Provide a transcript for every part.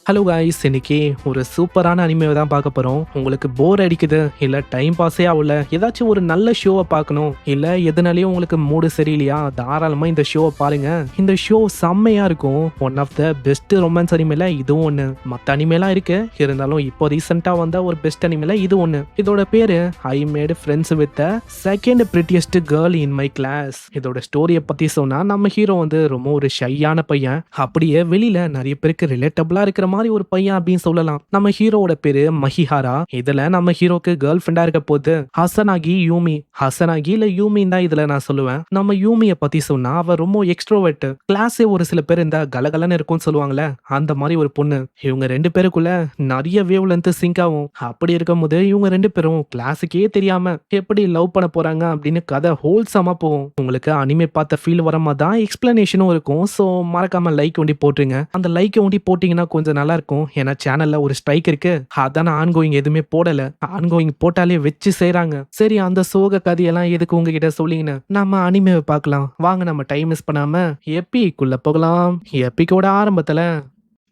Hello guys, இன்னைக்கு ஒரு சூப்பரான அனிமேவை தான் பார்க்க போகிறோம். உங்களுக்கு போர் அடிக்குது, இல்லை டைம் பாஸே ஆகல, ஏதாச்சும் ஒரு நல்ல ஷோவை பார்க்கணும், இல்லை எதுனாலையும் உங்களுக்கு மூடு சரியில்லையா, தாராளமாக இந்த ஷோவை பாருங்க. இந்த ஷோ செம்மையாக இருக்கும். One of the best romance அனிமேல இதுவும் ஒன்று. மற்ற அனிமேலாம் இருக்கு, இருந்தாலும் இப்போ ரீசெண்டாக வந்த ஒரு பெஸ்ட் அனிமேல இது ஒன்று. இதோட பேரு I made friends with the second prettiest girl in my class. இதோட ஸ்டோரியை பற்றி சொன்னால் நம்ம ஹீரோ வந்து ரொம்ப ஒரு ஷையான பையன். அப்படியே வெளியில நிறைய பேருக்கு ரிலேட்டபிளா இருக்கிற மாதிரி ஒரு பையன் அப்படின்னு சொல்லலாம். நம்ம ஹீரோவோட பேரு மஹிஹாரா. இதுல நம்ம ஹீரோக்கு கேர்ள் ஃப்ரெண்டா இருக்க போது ஹசனாகி யூமி. ஹசனாகி இல்ல யூமின் தான் இதுல நான் சொல்லுவேன். நம்ம யூமிய பத்தி சொன்னா அவ ரொம்ப எக்ஸ்ட்ரோவர்ட். கிளாஸே ஒரு சில பேர் இந்த கலகலன்னு இருக்கும்னு சொல்லுவாங்கல்ல, அந்த மாதிரி ஒரு பொண்ணு. இவங்க ரெண்டு பேருக்குள்ள நிறைய வேவ் லென்த் சிங்க் ஆகும். அப்படி இருக்கும் போது இவங்க ரெண்டு பேரும் கிளாஸுக்கே தெரியாம எப்படி லவ் பண்ண போறாங்க அப்படின்னு கதை ஹோல்சமா போகும். உங்களுக்கு அனிமே பார்த்த ஃபீல் வர மாதிரி தான் எக்ஸ்பிளனேஷனும் இருக்கும். ஸோ மறக்காம லைக் ஒண்டி போட்டுருங்க. அந்த லைக் ஒண்டி போட்டீங்கன்னா கொஞ்சம் நல்லா இருக்கும். ஏன்னா சேனல்ல ஒரு ஸ்ட்ரைக் இருக்கு, அதான் ஆன்கோயிங் எதுவுமே போடல. ஆன்கோயிங் போட்டாலே வச்சு செய்றாங்க. சரி, அந்த சோக கதையெல்லாம் எதுக்கு உங்ககிட்ட சொல்லிங்கன்னு நம்ம அனிமேவை பார்க்கலாம் வாங்க. நம்ம டைம் மிஸ் பண்ணாம எப்பிக்குள்ள போகலாம். எப்பிக்கோட ஆரம்பத்துல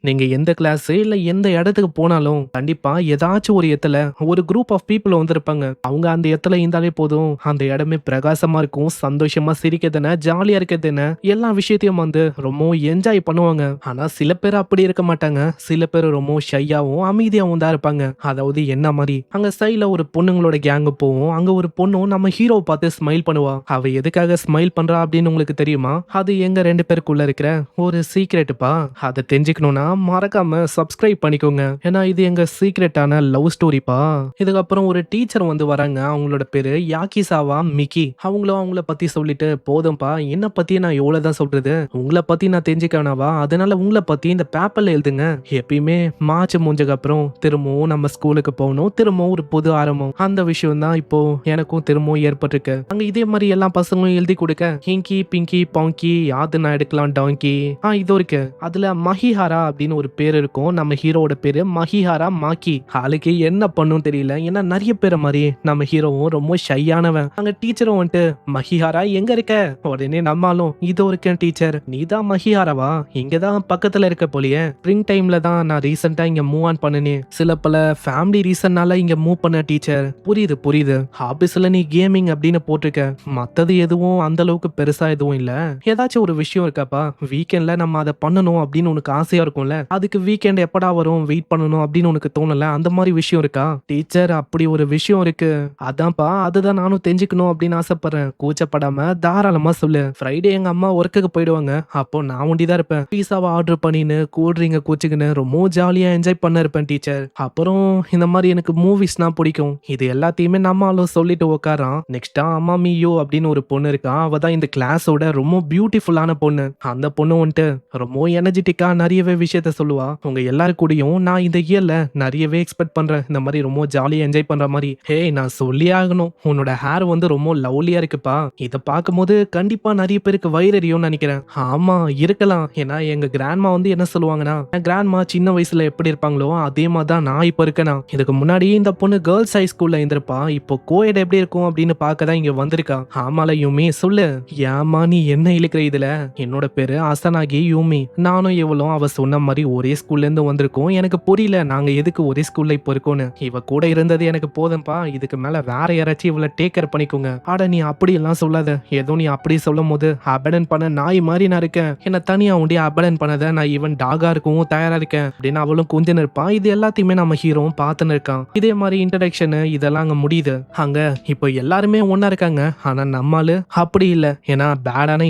நீங்க எந்த கிளாஸ் இல்ல எந்த இடத்துக்கு போனாலும் கண்டிப்பா ஏதாச்சும் ஒரு இடத்துல ஒரு குரூப் ஆஃப் பீப்புள் வந்திருப்பாங்க. அவங்க அந்த இடத்துல இருந்தாலே போதும், அந்த இடமே பிரகாசமா இருக்கும். சந்தோஷமா சிரிக்கிறதுன, ஜாலியா இருக்கிறதுன, எல்லா விஷயத்தையும் வந்து ரொம்ப என்ஜாய் பண்ணுவாங்க. ஆனா சில பேர் அப்படி இருக்க மாட்டாங்க. சில பேர் ரொம்ப ஷையாவும் அமைதியாவும் தான் இருப்பாங்க. அதாவது என்ன மாதிரி அங்க சைட்ல ஒரு பொண்ணுங்களோட கேங்கு போவோம். அங்க ஒரு பொண்ணும் நம்ம ஹீரோவை பார்த்து ஸ்மைல் பண்ணுவா. அவ எதுக்காக ஸ்மைல் பண்றா அப்படின்னு உங்களுக்கு தெரியுமா? அது எங்க ரெண்டு பேருக்குள்ள இருக்கிற ஒரு சீக்ரெட்டுப்பா. அதை தெரிஞ்சுக்கணும்னா மறக்காம சப்ஸ்கிரைப் பண்ணிக்கோங்க. ஏன்னா இது எங்க சீக்ரெட்டான லவ் ஸ்டோரிப்பா. இதுக்கப்புறம் ஒரு டீச்சர் வந்து வராங்க. அவங்களோட பேரு யாக்கிசாவா மிக்கி. அவங்கள பத்தி சொல்லிட்டு, போதும்பா என்ன பத்தி நான் எவ்வளவுதான் சொல்றது, உங்களை பத்தி நான் தெரிஞ்சுக்கணாவா, அதனால உங்களை பத்தி இந்த பேப்பர்ல எழுதுங்க. எப்பயுமே மார்ச் முடிஞ்சதுக்கு அப்புறம் திரும்பவும் நம்ம ஸ்கூலுக்கு போகணும். திரும்பவும் ஒரு புது ஆரம்பம். அந்த விஷயம் தான் இப்போ எனக்கும் திரும்பவும் ஏற்பட்டிருக்கு. அங்க இதே மாதிரி எல்லா பசங்களும் எழுதி கொடுக்க, ஹிங்கி பிங்கி பாங்கி யாது நான் எடுக்கலாம் டாங்கி இது இருக்கு. அதுல மஹிஹாரா அப்படின்னு ஒரு பேர் இருக்கும். நம்ம ஹீரோட பேரு மஹிஹாரா மாக்கி. ஆளுக்கு என்ன பண்ணும் தெரியல. ஏன்னா நிறைய பேரை மாதிரி நம்ம ஹீரோவும் ரொம்ப ஷையானவன். அங்க டீச்சரும் வந்துட்டு, மஹிஹாரா எங்க இருக்க? உடனே நம்மாலும், இதோ இருக்கேன் டீச்சர். நீ தான் மஹிஹாராவா? இங்கதான் பக்கத்துல இருக்க போலியே. ஸ்ப்ரிங் டைம்ல தான் நான் ரீசெண்டா இங்க மூவ் ஆன் பண்ணனே. சில பல ஃபேமிலி ரீசன்னால இங்க மூவ் பண்ண டீச்சர். புரியுது. ஆபீஸ்ல நீ கேமிங் அப்படின்னு போட்டிருக்க. மத்தது எதுவும் அந்த அளவுக்கு பெருசா எதுவும் இல்ல. ஏதாச்சும் ஒரு விஷயம் இருக்காப்பா, வீக்கெண்ட்ல நம்ம அதை பண்ணணும் அப்படின்னு உனக்கு ஆசையா இருக்கும்ல, அதுக்கு வீக்கெண்ட் எப்படா வரும் வெயிட் பண்ணணும் அப்படின்னு உனக்கு தோணல? அந்த மாதிரி விஷயம் இருக்கா? டீச்சர், அப்படி ஒரு விஷயம் இருக்கு. அதான்ப்பா, அதுதான் நானும் தெரிஞ்சுக்கணும் அப்படின்னு ஆசைப்படுறேன். கூச்சப்படாம தாராளமா சொல்லு. ஃப்ரைடே எங்க அம்மா ஒர்க்குக்கு போயிடுவாங்க. அப்போ நான் ஒண்டிதான் இருப்பேன். பீஸாவை ஆர்டர் பண்ணின்னு கூல்ட்ரிங்க குச்சிக்கின்னு ரொம்ப ஜாலியா என்ஜாய் பண்ண இருப்பேன் டீச்சர். அப்புறம் இந்த மாதிரி எனக்கு மூவிஸ்னா பிடிக்கும். இது எல்லாத்தையுமே நம்மளும் சொல்லிட்டு உட்காரான். நெக்ஸ்டா அம்மா மீயோ அப்படின்னு ஒரு பொண்ணு இருக்கா. அவ தான் இந்த கிளாஸோட ரொம்ப பியூட்டிஃபுல்லான பொண்ணு. அந்த பொண்ணு வந்துட்டு ரொம்ப எனர்ஜெட்டிக்கா நிறையவே விஷயத்த சொல்லுவா. உங்க எல்லாரும் கூடயும் நான் இந்த இயர்ல நிறையவே எக்ஸ்பெக்ட் பண்றேன். இந்த மாதிரி ரொம்ப ஜாலியா என்ஜாய் பண்ற மாதிரி. ஹே, நான் சொல்லி ஆகணும், உன்னோட ஹேர் வந்து ரொம்ப லவ்லியா இருக்குப்பா. இத பார்க்கும்போது கண்டிப்பா நிறைய பேருக்கு வயிறறியும்னு நினைக்கிறேன். ஆமா, இருக்கலாம். ஏன்னா எங்க கிராண்ட்மா வந்து என்ன சொல்லுவாங்கன்னா, என் கிராண்ட்மா சின்ன வயசுல எப்படி இருப்பாங்களோ அதே மாதிரி தான் நான் இப்ப இருக்கேனா. இதுக்கு முன்னாடி இந்த பொண்ணு கேர்ள்ஸ் ஹை ஸ்கூல்ல இருந்திருப்பா. இப்போ கோயட் எப்படி இருக்கும் அப்படின்னு பார்க்க தான் இங்க வந்திருக்கா. ஆமால யூமி, சொல்லு. ஏமா நீ என்ன இழுக்கிற இதுல? என்னோட பேரு அசனாகி யூமி. நானும் இவளும் அவ சொன்ன மாதிரி ஒரே ஸ்கூல்ல இருந்து வந்திருக்கோம். எனக்கு புரியல நாங்க எதுக்கு ஒரே ஸ்கூல்ல இப்போ இருக்கோன்னு. இவ கூட இருந்தது எனக்கு போதும்பா. இதுக்கு மேல வேற யாராச்சும் இவளை டேக் கேர் பண்ணிக்கோங்க. ஆட நீ அப்படி எல்லாம் சொல்லாத. ஏதோ நீ அப்படி சொல்லும் போது அபடன் பண்ண நாய் மாதிரி நான் இருக்கேன். என்ன தனியா உண்டி அபடன் பண்ணத நான் ஈவன் டாகா இருக்கவும் தயாரா இருக்கேன் அப்படின்னு அவளும் கொஞ்சம் இருப்பான். இது எல்லாத்தையுமே நம்ம ஹீரோவும் பார்த்துன்னு இருக்கான். இதே மாதிரி இன்ட்ரடக்ஷன் இதெல்லாம் அங்க முடியுது. அங்க இப்போ எல்லாருமே ஒன்னா இருக்காங்க. ஆனா நம்மாலு அப்படி இல்ல. ஏன்னா பேடான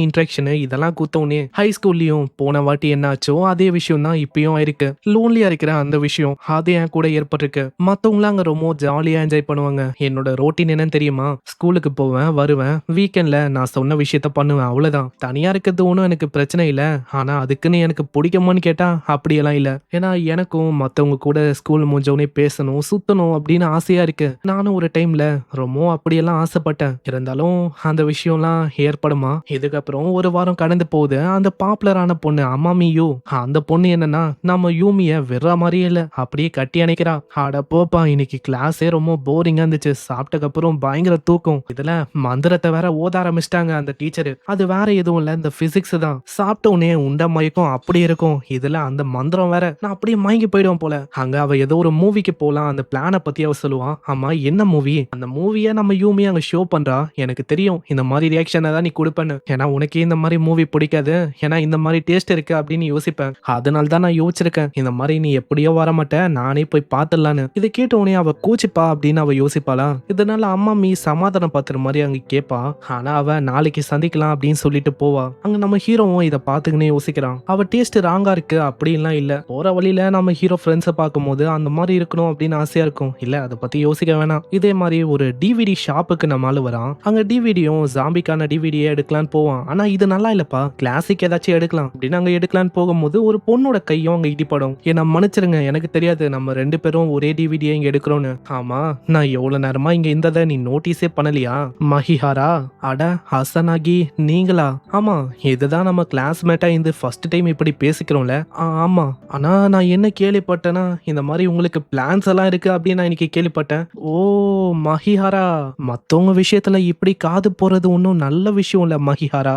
இன்ட்ரக்ஷன் இதெல்லாம் குத்தவுனே ஹை ஸ்கூல்லயும் போன வாட்டி என்னாச்சோ அதே விஷயம் தான் இப்பயும் இருக்கு. லோன்லியா இருக்கிற அந்த விஷயம் அது என் கூட ஏற்பட்டிருக்கு. மத்தவங்களாம் அங்க ரொம்ப ஜாலியா என்ஜாய் பண்ணுவாங்க. என்னோட ரோட்டீன் என்னன்னு தெரியுமா? ஸ்கூலுக்கு போவேன், வருவேன், வீக்கெண்ட்ல நான் சொன்ன விஷயத்த பண்ணுவேன், அவ்வளவுதான். தனியா இருக்கிறது ஒன்றும் எனக்கு பிரச்சனை இல்லை. ஆனா அதுக்குன்னு எனக்கு பிடிக்குமான்னு கேட்டா அப்படியெல்லாம் இல்லை. ஏன்னா எனக்கும் மத்தவங்க கூட ஸ்கூல் முடிஞ்சவனே பேசணும், சுத்தணும் அப்படின்னு ஆசையா இருக்கு. நானும் ஒரு டைம்ல ரொம்ப அப்படியெல்லாம் ஆசைப்பட்டேன். இருந்தாலும் அந்த விஷயம்லாம் ஏற்படுமா? இதுக்கப்புறம் ஒரு வாரம் கடந்து போகுது. அந்த பாப்புலரான பொண்ணு அம்மா மியூ. அந்த பொண்ணு என்னன்னா நம்ம யூமிய விடுற மாதிரியே இல்ல, அப்படியே கட்டி அணைக்கிறா. அட போப்பா, இன்னைக்கு கிளாஸே ரொம்ப போரிங்கா இருந்துச்சு. சாப்பிட்டக்கு அப்புறம் பயங்கர தூக்கம். இதுல மந்திரத்தை வேற ஓத ஆரம்பிச்சிட்டாங்க அந்த டீச்சரு. அது வேற எதுவும் இல்ல, இந்த பிசிக்ஸ் தான். சாப்பிட்ட உடனே உண்ட மயக்கம் அப்படி இருக்கும். இதுல அந்த மந்திரம் வேற, நான் அப்படியே மயங்கி போயிடுவேன் போல. அங்க அவ ஏதோ ஒரு மூவிக்கு போலாம், அந்த பிளான பத்தி அவ சொல்லுவான். ஆமா என்ன மூவி? அந்த மூவிய நம்ம யூமி அங்க ஷோ பண்றா. எனக்கு தெரியும் இந்த மாதிரி ரியாக்ஷனை தான் நீ கொடுப்பேன்னு. ஏன்னா உனக்கே இந்த மாதிரி மூவி பிடிக்காது, ஏன்னா இந்த மாதிரி டேஸ்ட் இருக்கு அப்படின்னு யோசிப்பேன். அதனால தான் நான் யோசிச்சிருக்கேன், இந்த மாதிரி நீ எப்படியோ வர மாட்டேன், நானே போய் பார்த்துடலான்னு. இதை கேட்ட உடனே அவ கூச்சிப்பா அப்படின்னு அவ யோசிப்பாளா. இதனால அம்மா மீ சமாதானம் பார்த்துற மாதிரி அங்க கேட்பா. ஆனா அவ நாளைக்கு சந்திக்கலாம் அப்படின்னு சொல்லிட்டு போவா. அங்க நம்ம ஹீரோவும் இதை பார்த்துக்கினே யோசிக்கிறான். அவ டேஸ்ட் ராங்கா இருக்கு அப்படின்லாம் இல்ல. போற வழியில நம்ம ஹீரோ ஃப்ரெண்ட்ஸை பார்க்கும்போது அந்த மாதிரி இருக்கணும் அப்படின்னு ஆசையா இருக்கும். இல்ல அதை பத்தி யோசிக்க வேணாம். இதே மாதிரி ஒரு டிவிடி ஷாப்புக்கு நம்ம ஆளு வரான். அங்க டிவிடியும் ஜாம்பிக்கான டிவிடியே எடுக்கலான்னு போவான். ஆனா இது நல்லா இல்லப்பா, கிளாசிக் ஏதாச்சும் எடுக்கலாம் அப்படின்னு அங்க எடுக்கலான்னு போகும்போது ஒரு பொண்ணோட கையும் அங்க இடிப்படும். என்ன மன்னிச்சிருங்க, எனக்கு தெரியாது நம்ம ரெண்டு பேரும் ஒரே டிவிடியை இங்க எடுக்கிறோன்னு. ஆமா, நான் எவ்வளவு நேரமா இங்க இருந்ததை நீ நோட்டீஸே பண்ணலையா மஹிஹாரா? அட ஹசனாகி நீங்களா? ஆமா, இதுதான் நம்ம கிளாஸ்மேட்டா இந்த ஃபர்ஸ்ட் டைம் இப்படி பேசிக்கிறோம்ல. ஆமா, ஆனா நான் என்ன கேள்விப்பட்டேன்னா இந்த மாதிரி உங்களுக்கு பிளான்ஸ் எல்லாம் இருக்கு அப்படின்னு நான் இன்னைக்கு கேள்விப்பட்டேன். ஓ மஹிஹாரா, மத்தவங்க விஷயத்துல இப்படி காது போறது ஒன்னும் நல்ல விஷயம் இல்ல மஹிஹாரா.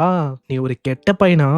நீ ஒரு கெட்ட பையனா?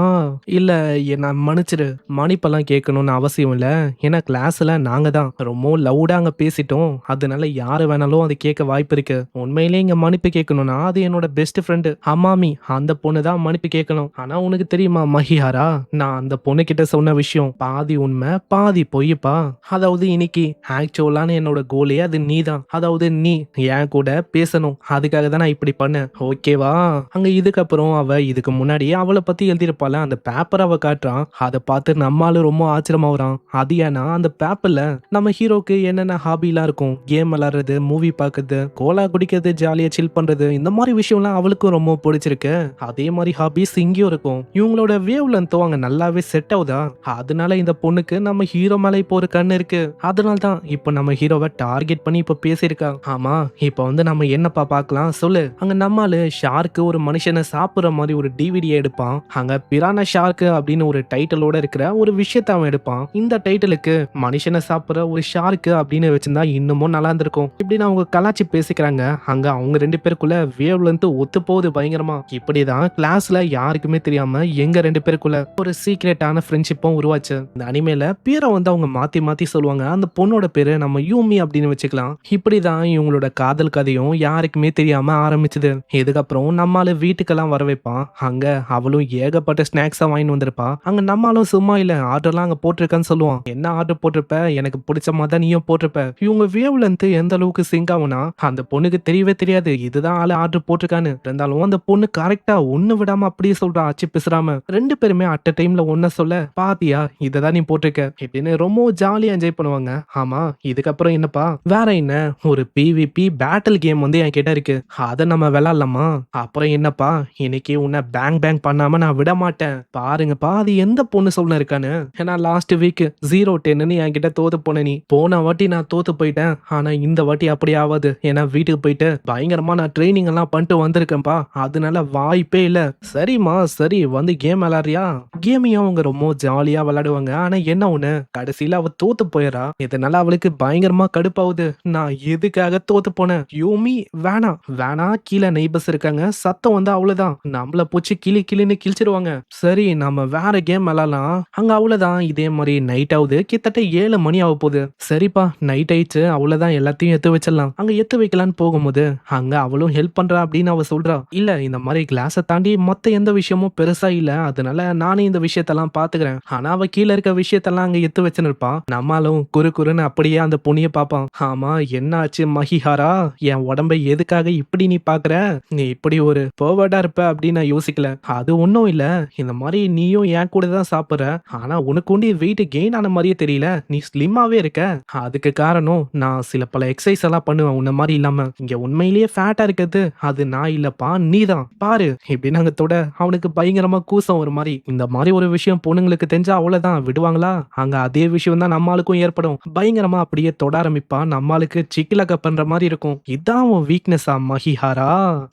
இல்ல என்ன மன்னிச்சிரு, மன்னிப்பெல்லாம் கேட்கணும்னு அவசியம் இல்ல. ஏன்னா கிளாஸ்ல நாங்க தான் ரொம்ப லவுடா அங்க பேசிட்டோம், அதனால யாரு வேணாலும் அதை கேட்க வாய்ப்பு இருக்கு. உண்மையிலேயே இங்க மன்னிப்பு கேட்கணும்னா அது என்னோட பெஸ்ட் ஃப்ரெண்டு அமாமி, அந்த பொண்ணு தான் மன்னிப்பு கேட்கணும். ஆனா உனக்கு தெரியுமா மஹிஹாரா, நான் அந்த பொண்ணு கிட்ட சொன்ன விஷயம் பாதி உண்மை பாதி பொய்ப்பா. அதாவது இன்னைக்கு ஆக்சுவலான என்னோட கோலே அது நீ தான். அதாவது நீ என் கூட பேசணும், அதுக்காக தான் நான் இப்படி பண்ணேன், ஓகேவா? அங்க இதுக்கப்புறம் அவ இதுக்கு முன்னாடியே அவளை பத்தி எழுதியிருப்பால, அந்த பேப்பர் அவ காட்டுறான். அதை பார்த்து நம்மால ரொம்ப ஆச்சரியமாகறான். அது ஏன்னா அந்த பேப்பர்ல நம்ம ஹீரோக்கு என்னென்ன ஹாபிலாம் இருக்கும், கேம் விளையாடுறது, மூவி பார்க்கறது, கோலா குடிக்கிறது, ஜாலியா சில் பண்றது, இந்த மாதிரி விஷயம்லாம் அவளுக்கும் ரொம்ப பிடிச்சிருக்கு. அதே மாதிரி ஹாபிஸ் இங்கேயும் இருக்கும். இவங்களோட வேவ் லென்த்தும் அங்க நல்லாவே செட் ஆகுதா. அதனால இந்த பொண்ணுக்கு நம்ம ஹீரோ மேல இப்போ ஒரு கண்ணு இருக்கு. அதனால தான் இப்போ நம்ம ஹீரோவை டார்கெட் பண்ணி இப்போ பேசியிருக்கா. ஆமா, இப்போ வந்து நம்ம என்னப்பா பார்க்கலாம் சொல்லு. அங்க நம்மால ஷார்க்கு ஒரு மனுஷனை சாப்பிடுற மாதிரி ஒரு டிவிடியை எடுப்பான். அங்க பிரான ஷார்க்கு அப்படின்னு ஒரு டைட்டிலோட இருக்கிற ஒரு விஷயத்தை அவன் எடுப்பான். இந்த டைட்டிலுக்கு மனுஷனை சாப்பிடுற ஒரு ஷார்க்கு அப்படின்னு வச்சிருந்தா இன்னமும் நல்லா இருந்திருக்கும். இப்படின்னு அவங்க கலாச்சி பேசிக்கிறாங்க. அங்க அவங்க ரெண்டு பேருக்குள்ள வேவ் லென்த் ஒத்து போகுது பயங்கரமா. இப்படிதான் கிளாஸ்ல யாருக்குமே தெரியாம எங்க ரெண்டு பேருக்குள்ள ஒரு சீக்ரெட்டான ஃப்ரெண்ட்ஷிப்பும் உருவாச்சு. இந்த அனிமேல பேரை வந்து அவங்க மாத்தி மாத்தி சொல்லுவாங்க. அந்த பொண்ணோட பேரு நம்ம யூமி அப்படின்னு வச்சுக்கலாம். இப்படிதான் இவங்களோட காதல் கதையும் யாருக்குமே தெரியாம ஆரம்பிச்சது. இதுக்கப்புறம் நம்மால வீட்டுக்கெல்லாம் வர வைப்பான். அங்க அவளும் ஏகப்பட்ட ஸ்நாக்ஸா வாங்கிட்டு வந்திருப்பா. அங்க நம்மளும் சும்மா இல்ல, ஆர்டர்லாம் அங்க போட்டிருக்கான்னு சொல்லுவான். என்ன ஆர்டர் போட்டிருப்ப, எனக்கு பிடிச்ச மாதிரி தான் நீயும் போட்டிருப்ப. இவங்க வேவ் லென்த் எந்த அளவுக்கு சிங்க் ஆகும்னா அந்த பொண்ணுக்கு தெரியவே தெரியாது இதுதான் ஆளு ஆர்டர் போட்டிருக்கான்னு. இருந்தாலும் அந்த பொண்ணு கரெக்டா ஒண்ணு விடாம அப்படியே சொல்றா, ஆச்சு பேசுறாம. ரெண்டு பேருமே அட் டைம்ல ஒன்ன சொல்ல, பாத்தியா இததான் நீ போட்டிருக்க இப்படின்னு ரொம்ப ஜாலியா என்ஜாய் பண்ணுவாங்க. ஆமா, இதுக்கப்புறம் என்னப்பா, வேற என்ன, ஒரு பிவிபி பேட்டில் கேம் வந்து என் கிட்ட இருக்கு, அதை நம்ம விளையாடலாமா? அப்புறம் என்னப்பா, இன்னைக்கு உன்னை பேங் பேங் பண்ணாம நான் விட மாட்டேன் பாருங்கப்பா. அது எந்த பொண்ணு சொல்ல இருக்கான்னு. ஏன்னா லாஸ்ட் வீக் 0-10 என்கிட்ட தோத்து போன நீ. போன வாட்டி நான் தோத்து போயிட்டேன், ஆனா இந்த வாட்டி அப்படி ஆகாது. ஏன்னா வீட்டுக்கு போயிட்டு பயங்கரமா நான் ட்ரைனிங் எல்லாம் பண்ணிட்டு வந்திருக்கேன்ப்பா, அதனால வாய்ப்பே இல்ல. சரிம்மா சரி, வந்து கேம் விளையாடுறியா? கேமையும் அவங்க ரொம்ப ஜாலியா விளையாடுவாங்க. ஆனா என்ன ஒண்ணு, கடைசியில அவ தோத்து போயிடறா. இதனால அவளுக்கு பயங்கரமா கடுப்பாகுது. நான் எதுக்காக தோத்து போனேன்? யூமி வேணா வேணா, கீழே நெய்பர்ஸ் இருக்காங்க, சத்தம் வந்து அவ்வளவுதான், நம்மள பூச்சி கிளி கிளின்னு கிழிச்சிருவாங்க. சரி நம்ம வேற கேம் விளையாடலாம். அங்க அவ்வளவுதான், இதே மாதிரி நைட் ஆகுது, கிட்டத்தட்ட 7 மணி ஆக போகுது. சரிப்பா நைட் ஆயிடுச்சு, அவ்வளவுதான் எல்லாத்தையும் எத்து வச்சிடலாம். அங்க எத்து வைக்கலான்னு போகும்போது அங்க அவளும் ஹெல்ப் பண்றா அப்படின்னு அவ சொல்றா. இல்ல இந்த மாதிரி கிளாஸை தாண்டி மொத்த எந்த விஷயமும் பெருசா இல்ல, அதனால நானே இந்த விஷயத்தெல்லாம் பாத்துக்கிறேன். ஆனா அவ கீழே இருக்க விஷயத்தெல்லாம் அங்க எத்து வச்சுன்னு இருப்பா. நம்மளும் குறு குறுன்னு அப்படியே அந்த பொண்ணிய பாப்பான். ஆமா என்ன ஆச்சு மஹிஹாரா, என் உடம்பை எதுக்காக இப்படி நீ பாக்குற? நீ இப்படி ஒரு பர்வர்டா இருப்ப அப்படின்னு நான் யோசிக்கல. அது ஒன்னும் இல்ல, இந்த மாதிரி நீயும் என் கூட தான் சாப்பிடுற, ஆனா உனக்கு ஒண்டி வெயிட் கெயின் ஆன மாதிரியே தெரியல, நீ ஸ்லிம்மாவே இருக்க. அதுக்கு காரணம் நான் சில பல எக்ஸசைஸ் எல்லாம் பண்ணுவேன் உன்ன மாதிரி இல்லாம. இங்க உண்மையிலேயே ஃபேட்டா இருக்கிறது அது நான் இல்லப்பா, நீதான் பாரு இப்படின்னு அங்க தொட அவனுக்கு பயங்கரமா கூசம் ஒரு மாதிரி. இந்த மாதிரி ஒரு விஷயம் பொண்ணுங்களுக்கு தெரிஞ்சா அவ்வளவுதான் விடுவாங்களா? அங்க அதே விஷயம் தான் நம்மளுக்கும் ஏற்படும். பயங்கரமா அப்படியே தொட ஆரம்பிப்பா. நம்மளுக்கு சிக்கிலக்க பண்ற மாதிரி இருக்கும். இதான் உன் வீக்னஸா மஹிஹாரா?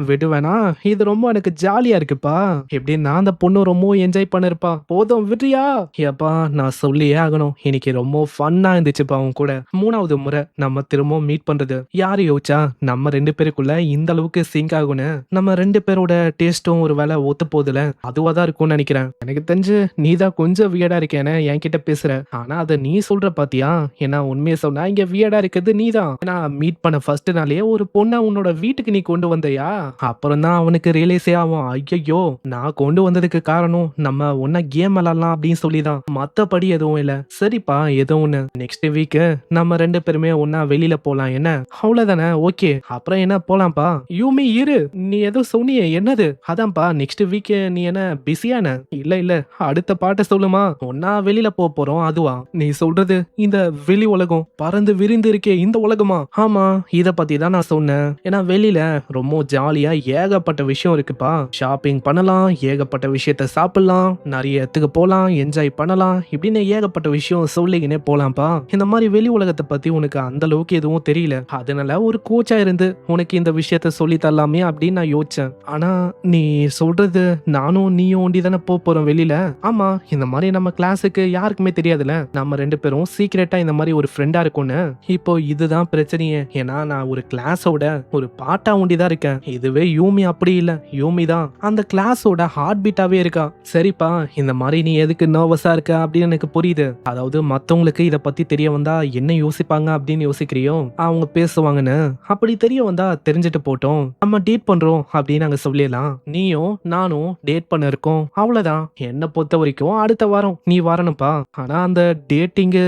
விடுவேனா? இது ரொம்ப எனக்கு ஜாலியா இருக்குப்பா. எப்படின்னா அந்த பொண்ணு ரொம்ப என்ஜாய் பண்ணிருப்பா. போதும் போதும் விட்றியா? ஏப்பா நான் சொல்லியே ஆகணும். இன்னைக்கு ரொம்ப ஃபன்னா இருந்துச்சுப்பா உன் கூட. 3வது முறை நம்ம திரும்பவும் மீட் பண்றது. யாரு யோசிச்சா நம்ம 2 பேருக்குள்ள இந்த அளவுக்கு சிங்க் ஆகும்னு. நம்ம 2 பேரோட டேஸ்ட்டும் ஒரு வேளை ஒத்து போதுல. அதுவா தான் இருக்கும்னு நெனைக்கிறேன். எனக்கு தெரிஞ்சு நீ தான் கொஞ்சம் வியர்டா இருக்கேன்னு என்கிட்ட பேசுற. ஆனா அத நீ சொல்ற பாத்தியா? ஏன்னா உண்மைய சொன்னா இங்க வியர்டா இருக்கிறது நீ தான். ஏன்னா மீட் பண்ண ஃபர்ஸ்ட் நாளே ஒரு பொண்ண உன்னோட வீட்டுக்கு நீ கொண்டு வந்தயா? அப்புறம் தான் அவனுக்கு ரியலைஸே ஆகும். ஐயையோ! நான் கொண்டு வந்ததுக்கு காரணம் நம்ம ஒண்ணா கேம் விளையாடலாம் அப்படின்னு சொல்லி தான். மத்தபடி எதுவும் இல்ல. சரிப்பா ஏதோ ஒண்ணு. நெக்ஸ்ட் வீக் நம்ம 2 பேருமே ஒண்ணா வெளியில போலாம் என்ன? அவ்வளவுதானே ஓகே. அப்புறம் என்ன போலாம்ப்பா. யூமி இரு. நீ ஏதோ சொன்னியே என்னது? அதான்ப்பா நெக்ஸ்ட் வீக் நீ என்ன பிஸியான? இல்ல இல்ல அடுத்த பாட்ட சொல்லுமா? ஒண்ணா வெளியில போறோம் அதுவா? நீ சொல்றது இந்த வெளி உலகம் பறந்து விரிந்து இருக்கே இந்த உலகமா? ஆமா இத பத்தி தான் நான் சொன்னேன். ஏன்னா வெளியில ரொம்ப ஜாலியா ஏகப்பட்ட விஷயம் இருக்குப்பா. ஷாப்பிங் பண்ணலாம், ஏகப்பட்ட விஷயத்த சாப்பிடலாம், நிறைய இடத்துக்கு போலாம், என்ஜாய் பண்ணலாம், இப்படின்னு ஏகப்பட்ட விஷயம் சொல்லிக்கினே போலாம்ப்பா. இந்த மாதிரி வெளி உலகத்தை பத்தி உனக்கு அந்த அளவுக்கு எதுவும் தெரியல. அதனால ஒரு கோச்சா இருந்து உனக்கு இந்த விஷயத்த சொல்லி தரலாமே அப்படின்னு நான் யோசிச்சேன். ஆனா நீ சொல்றது நானும் நீயும் ஒண்டி தானே போறோம் வெளியில. ஆமா இந்த மாதிரி நம்ம கிளாஸுக்கு யாருக்குமே தெரியாதுல. நம்ம 2 பேரும் சீக்கிரட்டா இந்த மாதிரி ஒரு ஃப்ரெண்டா இருக்கும்னு. இப்போ இதுதான் பிரச்சனையே. ஏன்னா நான் ஒரு கிளாஸோட ஒரு பாட்டா ஒண்டி தான் இருக்கேன். இதுவே யூமி அப்படி இல்ல. யூமி தான் அந்த கிளாஸோட ஹார்ட் பீட்டாவே இருக்கா. சரிப்பா இந்த மாதிரி நீ எதுக்கு நர்வஸா இருக்க அப்படின்னு எனக்கு புரியுது. அதாவது மத்தவங்களுக்கு இத பத்தி தெரிய வந்தா என்ன யோசிப்பாங்க அப்படின்னு யோசிக்கிறியோ? அவங்க பேசுவாங்கன்னு. அப்படி தெரிய வந்தா தெரிஞ்சுட்டு போட்டோம். நம்ம டேட் பண்றோம் அப்படின்னு நாங்க சொல்லிடலாம். நீயும் நானும் டேட் பண்ண இருக்கோம். அவ்வளவுதான். என்ன பொறுத்த வரைக்கும் அடுத்த வாரம் நீ வரணும்ப்பா. ஆனா அந்த டேட்டிங்கு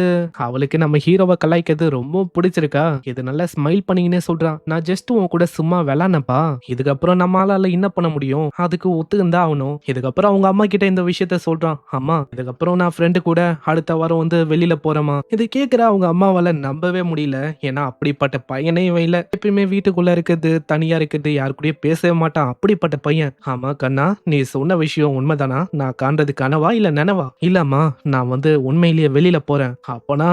அவளுக்கு நம்ம ஹீரோவை கலாய்க்கிறது ரொம்ப பிடிச்சிருக்கா. இது நல்லா ஸ்மைல் பண்ணிக்கினே சொல்றான். நான் ஜஸ்ட் உன் கூட சும்மா விளாட்னப்பா. இதுக்கப்புறம் நம்மளால என்ன பண்ண முடியும்? அதுக்கு ஒத்துக்கிந்தா ஆகணும். இதுக்கப்புறம் அவங்க அம்மா கிட்ட இந்த விஷயத்த சொல்றான். அம்மா இதுக்கப்புறம் நான் ஃப்ரெண்டு கூட அடுத்த வாரம் வந்து வெளியில போறேமா. இது கேட்கிற அவங்க அம்மாவால நம்பவே முடியல. ஏன்னா அப்படிப்பட்ட பையனே இவன் இல்ல. எப்பயுமே வீட்டுக்குள்ள இருக்கிறது, தனியா இருக்கிறது, யாரு கூடயும் பேசவே மாட்டான். அப்படிப்பட்ட பையன். ஆமா கண்ணா நீ சொன்ன விஷயம் உண்மைதானா? நான் காண்றது கனவா இல்ல நனவா? இல்லம்மா நான் வந்து உண்மையிலேயே வெளியில போறேன். அப்பனா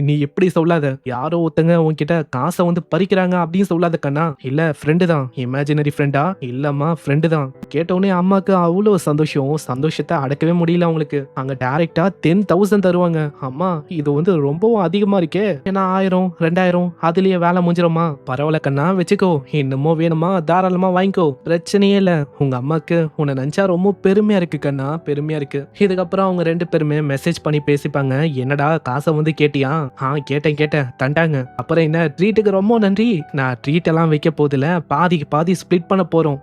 நீ எப்படி சொல்லாத. யாரோ ஒருத்தங்க உன்கிட்ட காசை வந்து பறிக்கிறாங்க அப்படின்னு சொல்லாத கண்ணா. இல்ல ஃப்ரெண்டு தான். இமேஜினரி ஃப்ரெண்டா? இல்லம்மா ஃப்ரெண்டு தான். கேட்டவுடனே அம்மாக்கு அவ்வளவு சந்தோஷம். சந்தோஷத்தை அடக்கவே முடியல அவங்களுக்கு. அங்க டைரக்டா 10,000 தருவாங்க. அம்மா இது வந்து ரொம்பவும் அதிகமா இருக்கே. ஏன்னா 1000 2000 அதுலயே வேலை முடிஞ்சிருமா? பரவாயில்ல கண்ணா வச்சுக்கோ. இன்னமும் வேணுமா தாராளமா வாங்கிக்கோ. பிரச்சனையே இல்ல. உங்க அம்மாக்கு உன்னை நினைச்சா ரொம்ப பெருமையா இருக்கு கண்ணா. பெருமையா இருக்கு. இதுக்கப்புறம் அவங்க 2 பேருமே மெசேஜ் பண்ணி பேசிப்பாங்க. என்னடா காசை வந்து கேட்டியா? கேட்டேன் தண்டாங்க. அப்புறம் என்ன ட்ரீட்டுக்கு ரொம்ப நன்றி. நான் ட்ரீட் எல்லாம் வைக்க போதில்ல. பாதிக்கு பாதி ஸ்பிளிட் பண்ண போறோம்.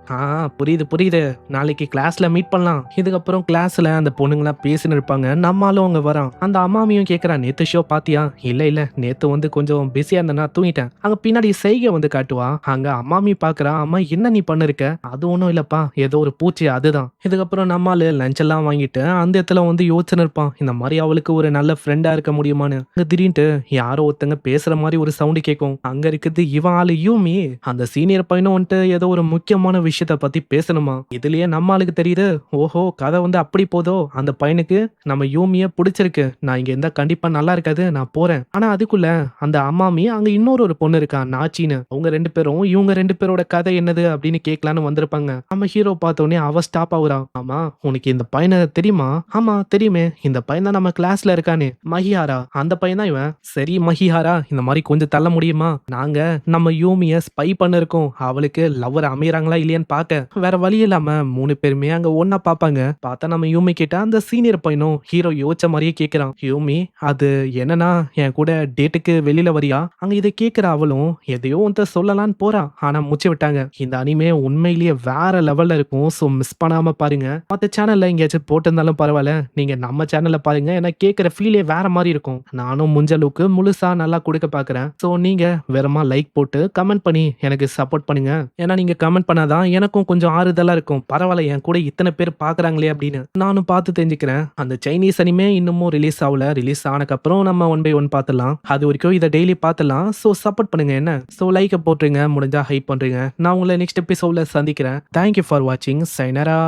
புரியுது. நாளைக்கு கிளாஸ்ல மீட் பண்ணலாம். இதுக்கப்புறம் கிளாஸ்ல அந்த பொண்ணுங்களாம் பேசின்னு இருப்பாங்க. நம்மளும் அங்க வரோம். அந்த அம்மாமியும் கேக்குறா நேத்து ஷோ பாத்தியா? இல்ல நேத்து வந்து கொஞ்சம் பிஸியா இருந்தேன்னா தூங்கிட்டேன். அங்க பின்னாடி செய்கை வந்து காட்டுவா. அங்க அம்மாமி பாக்குறா. அம்மா என்ன நீ பண்ணிருக்க? அது ஒண்ணும் இல்லப்பா ஏதோ ஒரு பூச்சி அதுதான். இதுக்கப்புறம் நம்மால லஞ்ச் எல்லாம் வாங்கிட்டு அந்த இடத்துல வந்து யோசனை இருப்பான். இந்த மாதிரி அவளுக்கு ஒரு நல்ல ஃப்ரெண்டா இருக்க முடியுமான்னு. அங்க திடீர்னு யாரோ ஒருத்தங்க பேசுற மாதிரி ஒரு சவுண்ட் கேட்கும். அங்க இருக்குது இவன் ஆளு யூமி. அந்த சீனியர் பையனும் வந்துட்டு ஏதோ ஒரு முக்கியமான விஷயத்த பத்தி பேசணுமா. இதுலயே நம்ம ஆளுக்கு தெரியுது. ஓஹோ கதை வந்து அப்படி போதோ. அந்த பையனுக்கு நம்ம யூமிய பிடிச்சிருக்கு. நான் இங்க இருந்தா கண்டிப்பா நல்லா இருக்காது. நான் போறேன். ஆனா அதுக்குள்ள அந்த அம்மாமி அங்க இன்னொரு பொண்ணு இருக்கா நாச்சின்னு. அவங்க 2 பேரும் இவங்க 2 பேரோட கதை என்னது அப்படின்னு கேட்கலான்னு வந்திருப்பாங்க. நம்ம ஹீரோ பார்த்தோன்னே அவ ஸ்டாப் ஆகுறா. ஆமா உனக்கு இந்த பையனை தெரியுமா? ஆமா தெரியுமே. இந்த பையன் தான் நம்ம கிளாஸ்ல இருக்கானே மஹிஹாரா. அந்த பையன் தான் இவன். சரி மஹிஹாரா இந்த மாதிரி கொஞ்சம் தள்ள முடியுமா? நாங்க நம்ம யூமிய ஸ்பை பண்ண இருக்கோம். அவளுக்கு லவ்வர் அமையறாங்களா இல்லையான்னு பார்க்க. வேற வழி இல்லாம 3 பேருமே அங்க ஒன்னா பாப்பாங்க. பார்த்தா நம்ம யூமி கிட்ட அந்த சீனியர் பையனும் ஹீரோ யோசிச்ச மாதிரியே கேக்குறான். யூமி அது என்னன்னா என் கூட டேட்டுக்கு வெளியில வரியா? அங்க இதை கேக்குற அவளும் எதையோ வந்து சொல்லலான்னு போறா. ஆனா முச்சு விட்டாங்க. இந்த அனிமே உண்மையிலேயே வேற லெவல்ல இருக்கும். சோ மிஸ் பண்ணாம பாருங்க. மத்த சேனல்ல எங்கேயாச்சும் போட்டிருந்தாலும் பரவாயில்ல. நீங்க நம்ம சேனல்ல பாருங்க. ஏன்னா கேட்கிற ஃபீலே வேற மாதிரி இருக்கும். நானும் முடிஞ்ச அளவுக்கு முழுசா நல்லா கொடுக்க பாக்குறேன். சோ நீங்க வெறுமா லைக் போட்டு கமெண்ட் பண்ணி எனக்கு சப்போர்ட் பண்ணுங்க. ஏன்னா நீங்க கமெண்ட் பண்ணாதான் எனக்கும் கொஞ்சம் ஆறுதலா இருக்கும். பரவாயில்ல என் கூட இத்தனை பேர் பாக்குறாங்களே அப்படின்னு நானும் பார்த்து தெரிஞ்சுக்கிறேன். அந்த சைனீஸ் அனிமே இன்னமும் ரிலீஸ் ஆகல. ரிலீஸ் ஆனக்கு அப்புறம் நம்ம 1 by 1 பார்த்துலாம். அது வரைக்கும் இதை டெய்லி பார்த்துலாம். சோ சப்போர்ட் பண்ணுங்க என்ன. சோ லைக் போட்டுருங்க. முடிஞ்சா ஹைப் பண்றீங்க. நான் உங்களை நெக்ஸ்ட் எபிசோட்ல சந்திக்கிறேன். தேங்க்யூ ஃபார் வாட்சிங். சைனரா.